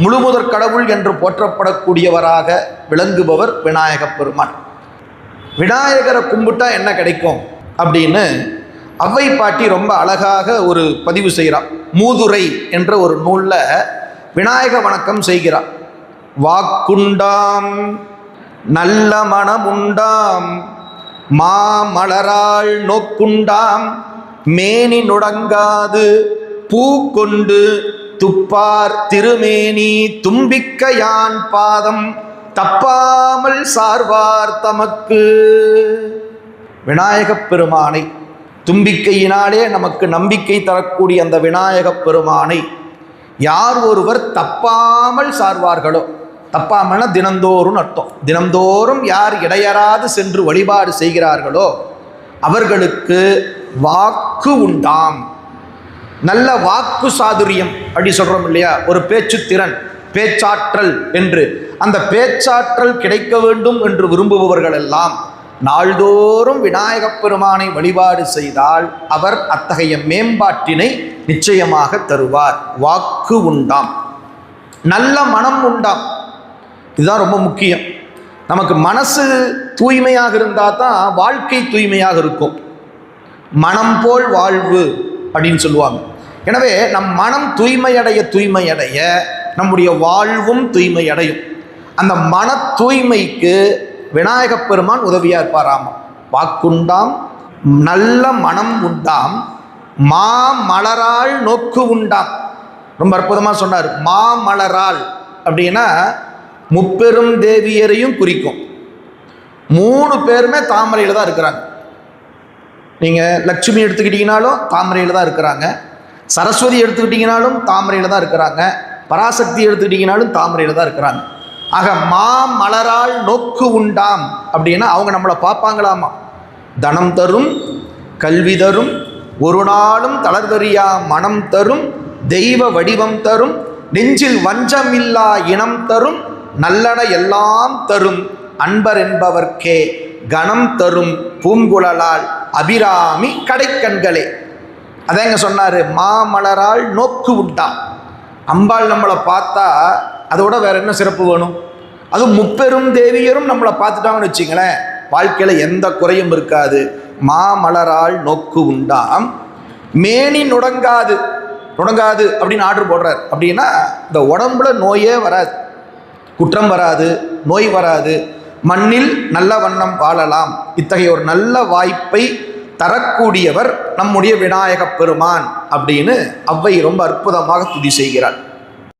முழுமுதற் கடவுள் என்று போற்றப்படக்கூடியவராக விளங்குபவர் விநாயகப் பெருமான். விநாயகரை கும்பிட்டா என்ன கிடைக்கும் அப்படின்னு அவ்வை பாட்டி ரொம்ப அழகாக ஒரு பதிவு செய்கிறார். மூதுரை என்ற ஒரு நூலில் விநாயக வணக்கம் செய்கிறார். வாக்குண்டாம் நல்ல மனமுண்டாம் மாமலராள் நோக்குண்டாம் மேனி நுடங்காது பூ கொண்டு துப்பார் திருமேனி தும்பிக்க யான் பாதம் தப்பாமல் சார்வார் தமக்கு. விநாயகப் பெருமானை தும்பிக்கையினாலே நமக்கு நம்பிக்கை தரக்கூடிய அந்த விநாயகப் பெருமானை யார் ஒருவர் தப்பாமல் சார்வார்களோ, தப்பாமன தினந்தோறும் அர்த்தம், தினந்தோறும் யார் இடையறாது சென்று வழிபாடு செய்கிறார்களோ அவர்களுக்கு வாக்கு உண்டாம். நல்ல வாக்கு சாதுரியம் அப்படி சொல்கிறோம் இல்லையா, ஒரு பேச்சு திறன், பேச்சாற்றல் என்று. அந்த பேச்சாற்றல் கிடைக்க வேண்டும் என்று விரும்புபவர்கள் எல்லாம் நாள்தோறும் விநாயகப் பெருமானை வழிபாடு செய்தால் அவர் அத்தகைய மேம்பாட்டினை நிச்சயமாக தருவார். வாக்கு உண்டாம், நல்ல மனம் உண்டாம். இதுதான் ரொம்ப முக்கியம். நமக்கு மனசு தூய்மையாக இருந்தால் தான் வாழ்க்கை தூய்மையாக இருக்கும். மனம் போல் வாழ்வு அப்படின்னு சொல்லுவாங்க. எனவே நம் மனம் தூய்மையடைய நம்முடைய வாழ்வும் தூய்மையடையும். அந்த மன தூய்மைக்கு விநாயகப் பெருமான் உதவியாக இருப்பாராம். வாக்குண்டாம் நல்ல மனம் உண்டாம் மாமலராள் நோக்கு உண்டாம். ரொம்ப அற்புதமாக சொன்னார். மாமலராள் அப்படின்னா முப்பெரும் தேவியரையும் குறிக்கும். 3 பேருமே தாமரையில் தான் இருக்கிறாங்க. நீங்கள் லட்சுமி எடுத்துக்கிட்டீங்கனாலும் தாமரையில் தான் இருக்கிறாங்க, சரஸ்வதி எடுத்துக்கிட்டீங்கனாலும் தாமரையில் தான் இருக்கிறாங்க, பராசக்தி எடுத்துக்கிட்டீங்கனாலும் தாமரையில் தான் இருக்கிறாங்க. ஆக மாமலராள் நோக்கு உண்டாம் அப்படின்னா அவங்க நம்மளை பார்ப்பாங்களாமா. தனம் தரும், கல்வி தரும், ஒரு நாளும் தளர்வறியா மனம் தரும், தெய்வ வடிவம் தரும், நெஞ்சில் வஞ்சமில்லா இனம் தரும், நல்லன எல்லாம் தரும், அன்பர் என்பவர்க்கே கணம் தரும் பூங்குழலால் அபிராமி கடைக்கண்களே. அதேங்க சொன்னார். மாமலராள் நோக்கு உண்டாம். அம்பாள் நம்மளை பார்த்தா அதோட வேற என்ன சிறப்பு வேணும்? அதுவும் முப்பெரும் தேவியரும் நம்மளை பார்த்துட்டாங்கன்னு வச்சுங்களேன், வாழ்க்கையில் எந்த குறையும் இருக்காது. மாமலராள் நோக்கு உண்டாம் மேனி நுடங்காது. நுடங்காது அப்படின்னு ஆர்டர் போடுறார். அப்படின்னா இந்த உடம்புல நோயே வராது, குற்றம் வராது, நோய் வராது, மண்ணில் நல்ல வண்ணம் வாழலாம். இத்தகைய ஒரு நல்ல வாய்ப்பை தரக்கூடியவர் நம்முடைய விநாயகப் பெருமான் அப்படின்னு அவ்வை ரொம்ப அற்புதமாக துதி செய்கிறார்.